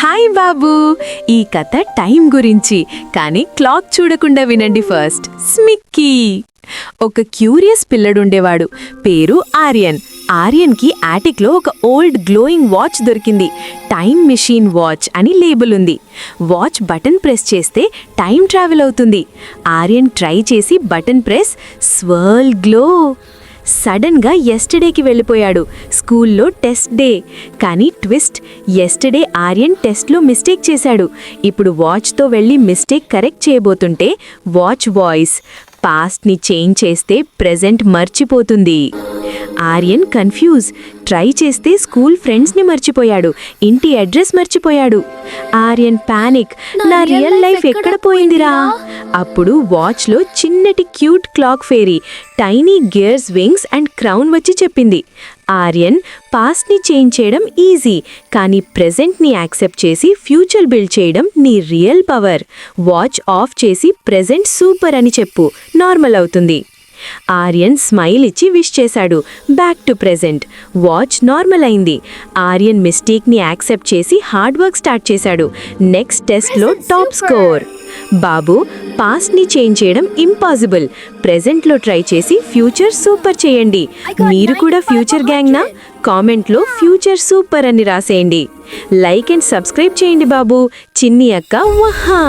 Hi బాబు. ఈ కథ time గురించి, కానీ క్లాక్ చూడకుండా వినండి ఫస్ట్. స్మిక్కీ. ఒక క్యూరియస్ పిల్లడుండేవాడు. పేరు ఆర్యన్. ఆర్యన్కి యాటిక్లో ఒక ఓల్డ్ గ్లోయింగ్ వాచ్ దొరికింది. టైం మెషిన్ వాచ్ అని లేబుల్ ఉంది. వాచ్ బటన్ ప్రెస్ చేస్తే టైం ట్రావెల్ అవుతుంది. ఆర్యన్ ట్రై చేసి బటన్ ప్రెస్, స్వర్ల్ గ్లో. సడన్గా ఎస్టర్డేకి వెళ్ళిపోయాడు. స్కూల్లో టెస్ట్ డే. కానీ ట్విస్ట్, ఎస్టర్డే ఆర్యన్ టెస్ట్లో మిస్టేక్ చేశాడు. ఇప్పుడు వాచ్తో వెళ్ళి మిస్టేక్ కరెక్ట్ చేయబోతుంటే వాచ్ వాయిస్, పాస్ట్ని చేంజ్ చేస్తే ప్రెజెంట్ మర్చిపోతుంది. ఆర్యన్ కన్ఫ్యూజ్. ట్రై చేస్తే స్కూల్ ఫ్రెండ్స్ని మర్చిపోయాడు, ఇంటి అడ్రస్ మర్చిపోయాడు. ఆర్యన్ పానిక్, నా రియల్ లైఫ్ ఎక్కడ పోయిందిరా? అప్పుడు వాచ్లో చిన్నటి cute clock fairy, tiny gears, wings and crown వచ్చి చెప్పింది, ఆర్యన్, పాస్ట్ని చేంజ్ చేయడం ఈజీ, కానీ ప్రెజెంట్ని యాక్సెప్ట్ చేసి ఫ్యూచర్ బిల్డ్ చేయడం నీ రియల్ పవర్. వాచ్ ఆఫ్ చేసి ప్రెజెంట్ సూపర్ అని చెప్పు, నార్మల్ అవుతుంది. ఆర్యన్ స్మైల్ ఇచ్చి విష్ చేశాడు. Back to present. Watch normal అయింది. ఆర్యన్ మిస్టేక్ని యాక్సెప్ట్ చేసి హార్డ్ వర్క్ స్టార్ట్ చేశాడు. నెక్స్ట్ టెస్ట్లో టాప్ స్కోర్. బాబు, పాస్ట్ని చేంజ్ చేయడం ఇంపాసిబుల్. ప్రెజెంట్లో ట్రై చేసి ఫ్యూచర్ సూపర్ చేయండి. మీరు కూడా ఫ్యూచర్ గ్యాంగ్నా? కామెంట్లో ఫ్యూచర్ సూపర్ అని రాసేయండి. లైక్ అండ్ సబ్స్క్రైబ్ చేయండి బాబు. చిన్ని అక్క వహా.